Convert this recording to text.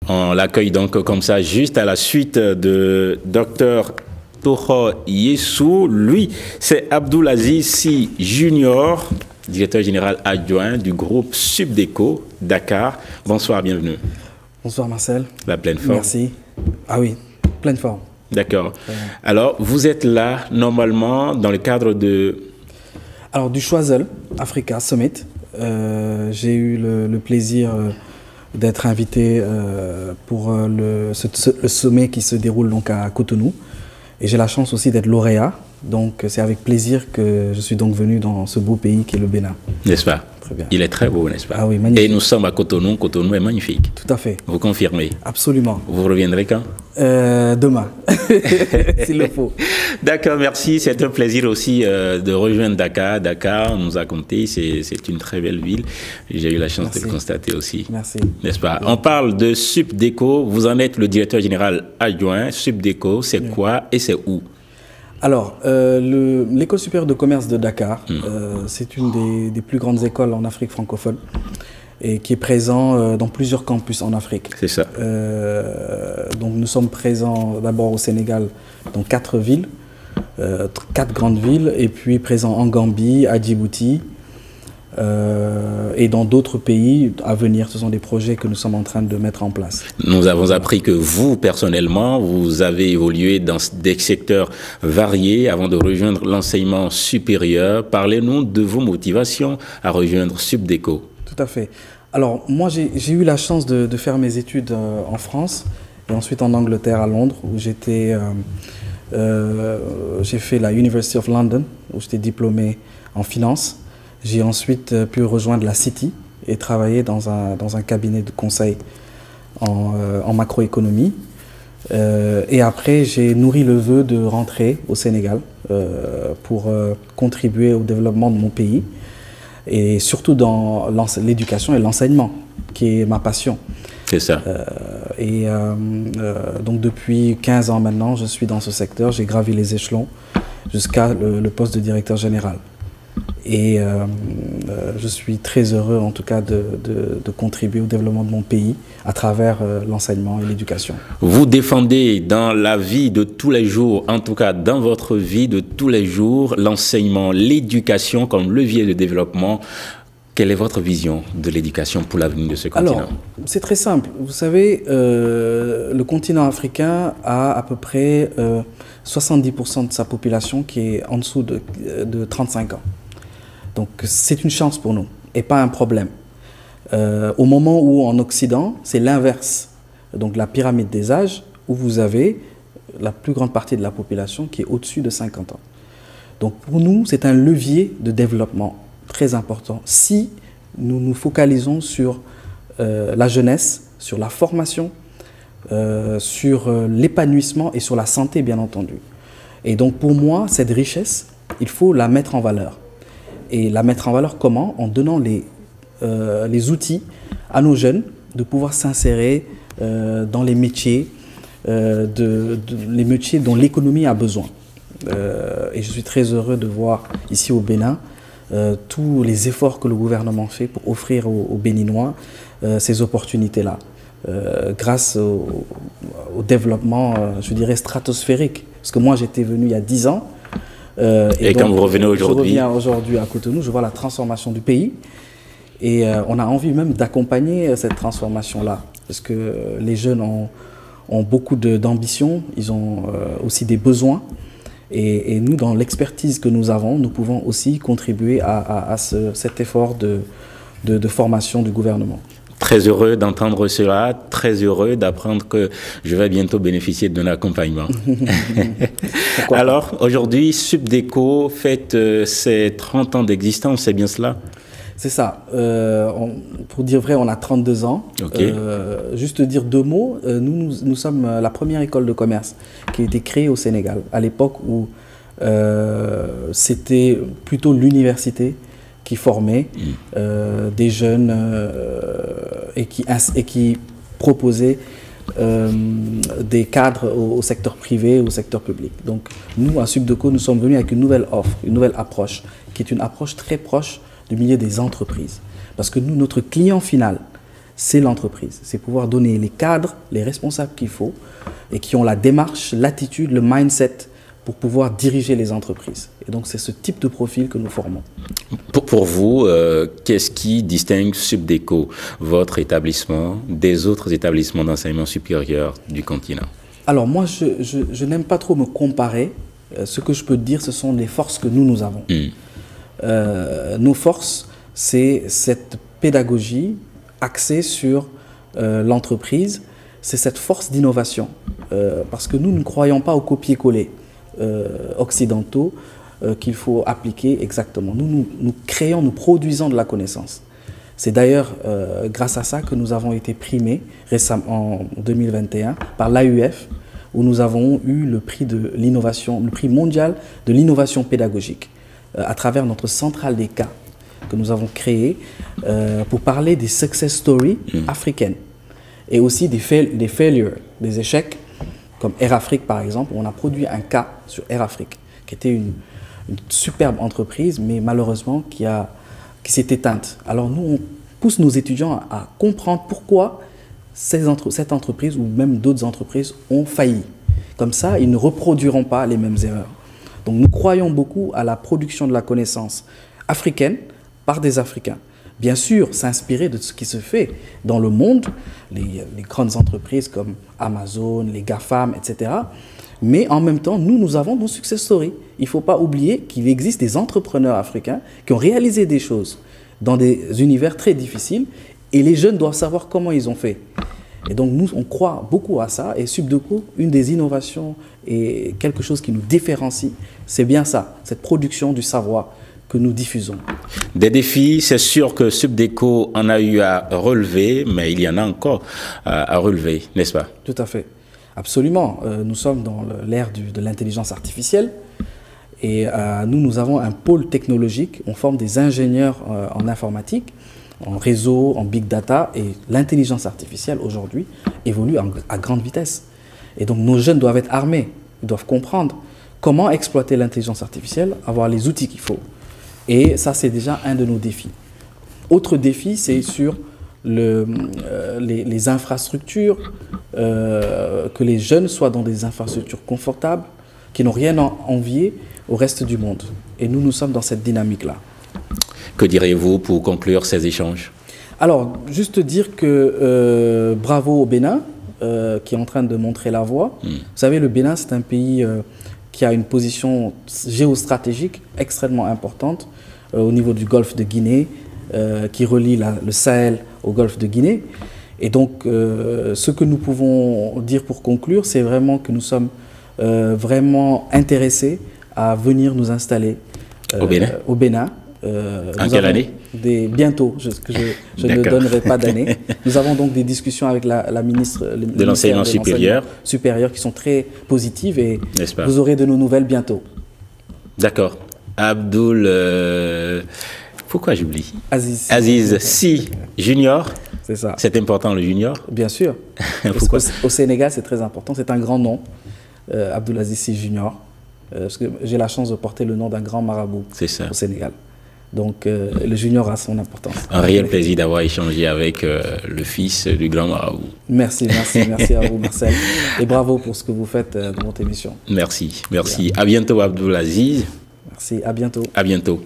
On l'accueille donc comme ça, juste à la suite de Dr Toho Yessou. Lui, c'est Abdoulaziz Sy Junior, directeur général adjoint du groupe Subdeco Dakar. Bonsoir, bienvenue. Bonsoir Marcel. La pleine forme. Merci. Ah oui, pleine forme. D'accord. Alors, vous êtes là, normalement, dans le cadre de... Alors, du Choiseul Africa Summit. J'ai eu le plaisir d'être invité pour le sommet qui se déroule donc à Cotonou. Et j'ai la chance aussi d'être lauréat. Donc, c'est avec plaisir que je suis donc venu dans ce beau pays qui est le Bénin. N'est-ce pas? Très bien. Il est très beau, n'est-ce pas? Ah oui, magnifique. Et nous sommes à Cotonou. Cotonou est magnifique. Tout à fait. Vous confirmez? Absolument. Vous reviendrez quand? Demain, s'il le faut. D'accord, merci. C'est un plaisir aussi de rejoindre Dakar. Dakar, on nous a compté, c'est une très belle ville. J'ai eu la chance de le constater aussi. Merci. N'est-ce pas? On parle de Subdeco. Vous en êtes le directeur général adjoint. Subdeco, c'est quoi et c'est où? Alors, l'École supérieure de commerce de Dakar, c'est une des plus grandes écoles en Afrique francophone et qui est présent dans plusieurs campus en Afrique. C'est ça. Donc nous sommes présents d'abord au Sénégal dans 4 villes, 4 grandes villes, et puis présents en Gambie, à Djibouti, et dans d'autres pays à venir. Ce sont des projets que nous sommes en train de mettre en place. Nous avons appris que vous, personnellement, vous avez évolué dans des secteurs variés avant de rejoindre l'enseignement supérieur. Parlez-nous de vos motivations à rejoindre Subdeco. Tout à fait. Alors, moi, j'ai eu la chance de faire mes études en France et ensuite en Angleterre, à Londres, où j'ai fait la University of London, où j'étais diplômé en finance. J'ai ensuite pu rejoindre la City et travailler dans un cabinet de conseil en macroéconomie. Et après, j'ai nourri le vœu de rentrer au Sénégal pour contribuer au développement de mon pays, et surtout dans l'éducation et l'enseignement, qui est ma passion. C'est ça. Donc depuis 15 ans maintenant, je suis dans ce secteur, j'ai gravi les échelons jusqu'à le poste de directeur général. Et je suis très heureux en tout cas de contribuer au développement de mon pays à travers l'enseignement et l'éducation. Vous défendez dans la vie de tous les jours, en tout cas dans votre vie de tous les jours, l'enseignement, l'éducation comme levier de développement. Quelle est votre vision de l'éducation pour l'avenir de ce continent? Alors, c'est très simple. Vous savez, le continent africain a à peu près 70% de sa population qui est en dessous de 35 ans. Donc c'est une chance pour nous et pas un problème. Au moment où en Occident, c'est l'inverse. Donc la pyramide des âges, où vous avez la plus grande partie de la population qui est au-dessus de 50 ans. Donc pour nous, c'est un levier de développement très important si nous nous focalisons sur la jeunesse, sur la formation, sur l'épanouissement et sur la santé, bien entendu. Et donc pour moi, cette richesse, il faut la mettre en valeur. Et la mettre en valeur comment? En donnant les outils à nos jeunes de pouvoir s'insérer dans les métiers, les métiers dont l'économie a besoin. Et je suis très heureux de voir ici au Bénin tous les efforts que le gouvernement fait pour offrir aux Béninois ces opportunités-là, grâce au développement, je dirais, stratosphérique. Parce que moi, j'étais venu il y a 10 ans. Et donc, quand vous revenez aujourd'hui? Je reviens aujourd'hui à Cotonou, je vois la transformation du pays. Et on a envie même d'accompagner cette transformation-là. Parce que les jeunes ont beaucoup d'ambition, ils ont aussi des besoins. Et nous, dans l'expertise que nous avons, nous pouvons aussi contribuer à cet effort de formation du gouvernement. Très heureux d'entendre cela, très heureux d'apprendre que je vais bientôt bénéficier de l'accompagnement. Alors, aujourd'hui, Subdeco fête ses 30 ans d'existence, c'est bien cela? C'est ça. Pour dire vrai, on a 32 ans. Okay. Juste dire 2 mots, nous sommes la première école de commerce qui a été créée au Sénégal, à l'époque où c'était plutôt l'université qui formait des jeunes et qui proposait des cadres au secteur privé, au secteur public. Donc nous, à Subdeco, nous sommes venus avec une nouvelle offre, une nouvelle approche, qui est une approche très proche du milieu des entreprises. Parce que nous, notre client final, c'est l'entreprise. C'est pouvoir donner les cadres, les responsables qu'il faut et qui ont la démarche, l'attitude, le mindset pour pouvoir diriger les entreprises. Et donc, c'est ce type de profil que nous formons. Pour vous, qu'est-ce qui distingue Subdeco, votre établissement, des autres établissements d'enseignement supérieur du continent? Alors, moi, je n'aime pas trop me comparer. Ce que je peux te dire, ce sont les forces que nous avons. Nos forces, c'est cette pédagogie axée sur l'entreprise, c'est cette force d'innovation. Parce que nous ne croyons pas au copier-coller occidentaux qu'il faut appliquer exactement. Nous créons, nous produisons de la connaissance. C'est d'ailleurs grâce à ça que nous avons été primés récemment en 2021 par l'AUF, où nous avons eu le prix de l'innovation, le prix mondial de l'innovation pédagogique, à travers notre centrale des cas que nous avons créée pour parler des success stories africaines et aussi des failures, des échecs, comme Air Afrique par exemple. On a produit un cas sur Air Afrique, qui était une superbe entreprise, mais malheureusement qui s'est éteinte. Alors nous, on pousse nos étudiants à comprendre pourquoi cette entreprise ou même d'autres entreprises ont failli. Comme ça, ils ne reproduiront pas les mêmes erreurs. Donc nous croyons beaucoup à la production de la connaissance africaine par des Africains. Bien sûr, s'inspirer de ce qui se fait dans le monde, les grandes entreprises comme Amazon, les GAFAM, etc. Mais en même temps, nous avons nos success stories. Il ne faut pas oublier qu'il existe des entrepreneurs africains qui ont réalisé des choses dans des univers très difficiles et les jeunes doivent savoir comment ils ont fait. Et donc nous, on croit beaucoup à ça et Subdeco, une des innovations et quelque chose qui nous différencie, c'est bien ça, cette production du savoir que nous diffusons. Des défis, c'est sûr que Subdeco en a eu à relever, mais il y en a encore à relever, n'est-ce pas? Tout à fait, absolument. Nous sommes dans l'ère de l'intelligence artificielle et nous avons un pôle technologique, on forme des ingénieurs en informatique, en réseau, en big data, et l'intelligence artificielle aujourd'hui évolue à grande vitesse. Et donc nos jeunes doivent être armés, ils doivent comprendre comment exploiter l'intelligence artificielle, avoir les outils qu'il faut. Et ça, c'est déjà un de nos défis. Autre défi, c'est sur les infrastructures, que les jeunes soient dans des infrastructures confortables, qui n'ont rien à envier au reste du monde. Et nous sommes dans cette dynamique-là. Que diriez-vous pour conclure ces échanges? Alors, juste dire que bravo au Bénin, qui est en train de montrer la voie. Vous savez, le Bénin, c'est un pays qui a une position géostratégique extrêmement importante au niveau du golfe de Guinée, qui relie le Sahel au golfe de Guinée. Et donc, ce que nous pouvons dire pour conclure, c'est vraiment que nous sommes vraiment intéressés à venir nous installer au Bénin. En quelle année? Bientôt, je ne donnerai pas d'année. Nous avons donc des discussions avec la ministre de l'enseignement supérieur qui sont très positives et pas? Vous aurez de nos nouvelles bientôt. D'accord. Abdoul, pourquoi j'oublie? Aziz Sy Junior. C'est ça. C'est important le junior? Bien sûr. Pourquoi? Au Sénégal, c'est très important. C'est un grand nom, Abdoul Aziz Sy Junior. Parce que j'ai la chance de porter le nom d'un grand marabout au Sénégal. Donc le junior a son importance. Un réel plaisir d'avoir échangé avec le fils du grand marabout. Merci à vous Marcel. Et bravo pour ce que vous faites dans votre émission. Merci. À bientôt Abdoul Aziz. Merci, à bientôt. À bientôt.